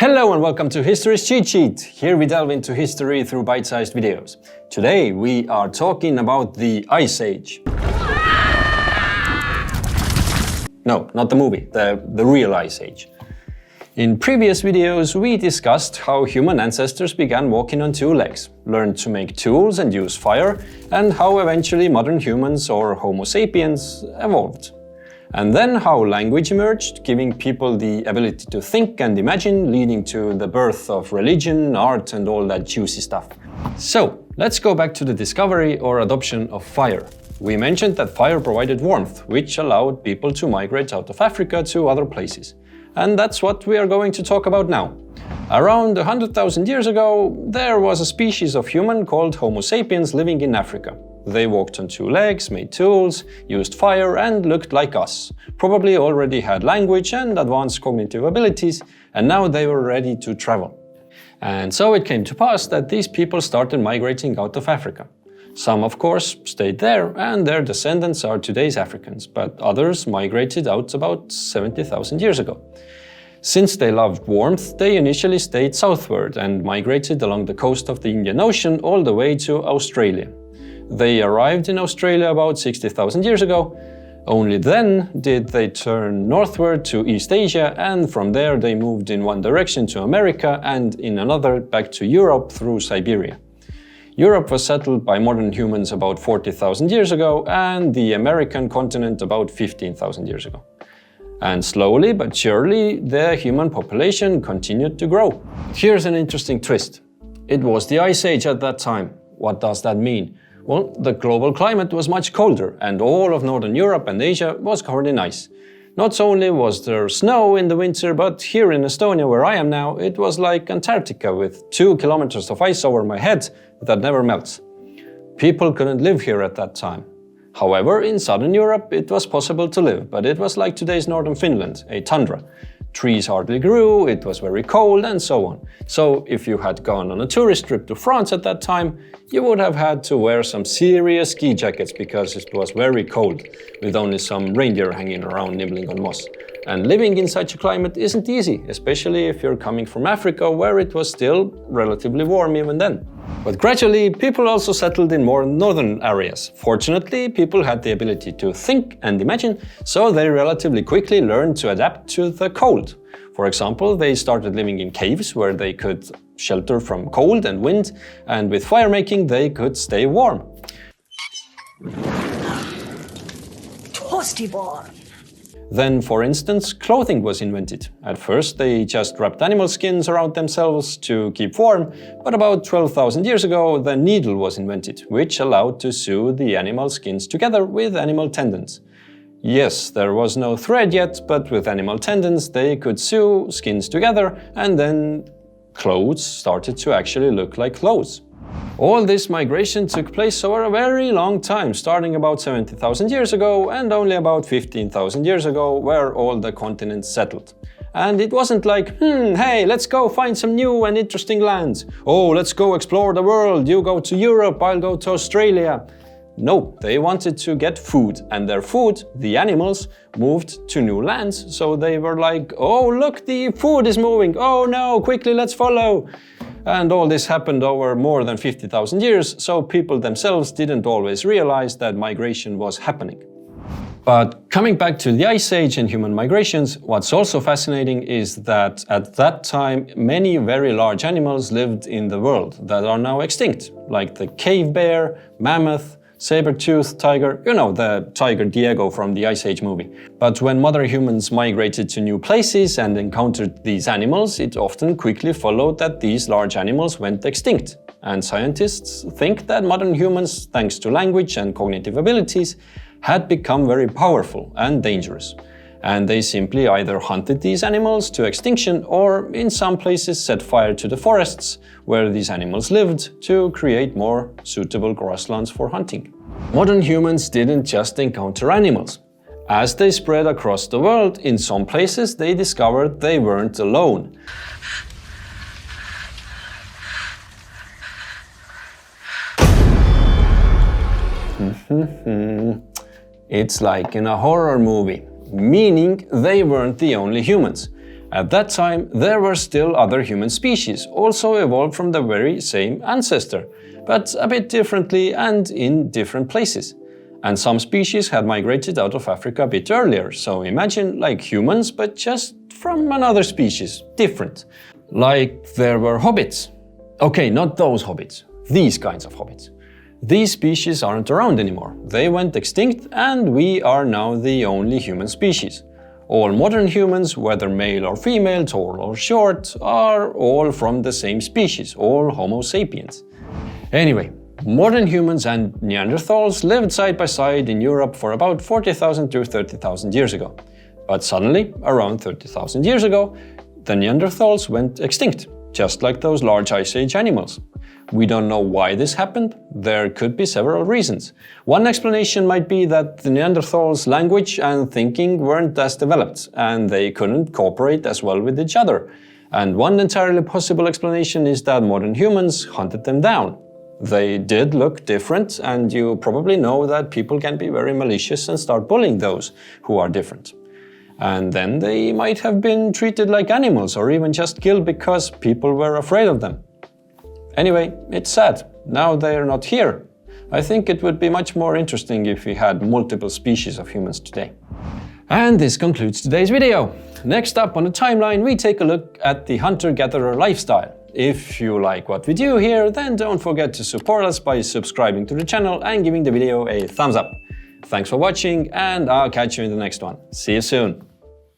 Hello and welcome to History's Cheat Sheet. Here we delve into history through bite-sized videos. Today we are talking about the Ice Age. No, not the movie, the real Ice Age. In previous videos we discussed how human ancestors began walking on two legs, learned to make tools and use fire, and how eventually modern humans, or Homo sapiens, evolved. And then how language emerged, giving people the ability to think and imagine, leading to the birth of religion, art and all that juicy stuff. So, let's go back to the discovery or adoption of fire. We mentioned that fire provided warmth, which allowed people to migrate out of Africa to other places. And that's what we are going to talk about now. Around 100,000 years ago, there was a species of human called Homo sapiens living in Africa. They walked on two legs, made tools, used fire and looked like us. Probably already had language and advanced cognitive abilities, and now they were ready to travel. And so it came to pass that these people started migrating out of Africa. Some, of course, stayed there, and their descendants are today's Africans, but others migrated out about 70,000 years ago. Since they loved warmth, they initially stayed southward and migrated along the coast of the Indian Ocean all the way to Australia. They arrived in Australia about 60,000 years ago. Only then did they turn northward to East Asia, and from there they moved in one direction to America and in another back to Europe through Siberia. Europe was settled by modern humans about 40,000 years ago and the American continent about 15,000 years ago. And slowly but surely the human population continued to grow. Here's an interesting twist. It was the Ice Age at that time. What does that mean? Well, the global climate was much colder and all of Northern Europe and Asia was covered in ice. Not only was there snow in the winter, but here in Estonia, where I am now, it was like Antarctica with 2 kilometers of ice over my head that never melts. People couldn't live here at that time. However, in southern Europe it was possible to live, but it was like today's northern Finland, a tundra. Trees hardly grew, it was very cold and so on. So if you had gone on a tourist trip to France at that time, you would have had to wear some serious ski jackets because it was very cold, with only some reindeer hanging around nibbling on moss. And living in such a climate isn't easy, especially if you're coming from Africa, where it was still relatively warm even then. But gradually, people also settled in more northern areas. Fortunately, people had the ability to think and imagine, so they relatively quickly learned to adapt to the cold. For example, they started living in caves where they could shelter from cold and wind, and with firemaking they could stay warm. Toasty boy. Then, for instance, clothing was invented. At first, they just wrapped animal skins around themselves to keep warm, but about 12,000 years ago, the needle was invented, which allowed to sew the animal skins together with animal tendons. Yes, there was no thread yet, but with animal tendons, they could sew skins together, and then clothes started to actually look like clothes. All this migration took place over a very long time, starting about 70,000 years ago and only about 15,000 years ago, where all the continents settled. And it wasn't like, hey, let's go find some new and interesting lands. Oh, let's go explore the world. You go to Europe, I'll go to Australia. No, they wanted to get food, and their food, the animals, moved to new lands. So they were like, oh, look, the food is moving. Oh no, quickly, let's follow. And all this happened over more than 50,000 years, so people themselves didn't always realize that migration was happening. But coming back to the Ice Age and human migrations, what's also fascinating is that at that time many very large animals lived in the world that are now extinct, like the cave bear, mammoth, saber-toothed tiger, you know, the tiger Diego from the Ice Age movie. But when modern humans migrated to new places and encountered these animals, it often quickly followed that these large animals went extinct. And scientists think that modern humans, thanks to language and cognitive abilities, had become very powerful and dangerous. And they simply either hunted these animals to extinction or, in some places, set fire to the forests where these animals lived to create more suitable grasslands for hunting. Modern humans didn't just encounter animals. As they spread across the world, in some places they discovered they weren't alone. It's like in a horror movie. Meaning they weren't the only humans. At that time, there were still other human species, also evolved from the very same ancestor, but a bit differently and in different places. And some species had migrated out of Africa a bit earlier, so imagine like humans, but just from another species, different. Like there were hobbits. Okay, not those hobbits, these kinds of hobbits. These species aren't around anymore. They went extinct and we are now the only human species. All modern humans, whether male or female, tall or short, are all from the same species, all Homo sapiens. Anyway, modern humans and Neanderthals lived side by side in Europe for about 40,000 to 30,000 years ago. But suddenly, around 30,000 years ago, the Neanderthals went extinct, just like those large Ice Age animals. We don't know why this happened. There could be several reasons. One explanation might be that the Neanderthals' language and thinking weren't as developed, and they couldn't cooperate as well with each other. And one entirely possible explanation is that modern humans hunted them down. They did look different, and you probably know that people can be very malicious and start bullying those who are different. And then they might have been treated like animals or even just killed because people were afraid of them. Anyway, it's sad. Now they are not here. I think it would be much more interesting if we had multiple species of humans today. And this concludes today's video. Next up on the timeline, we take a look at the hunter-gatherer lifestyle. If you like what we do here, then don't forget to support us by subscribing to the channel and giving the video a thumbs up. Thanks for watching, and I'll catch you in the next one. See you soon.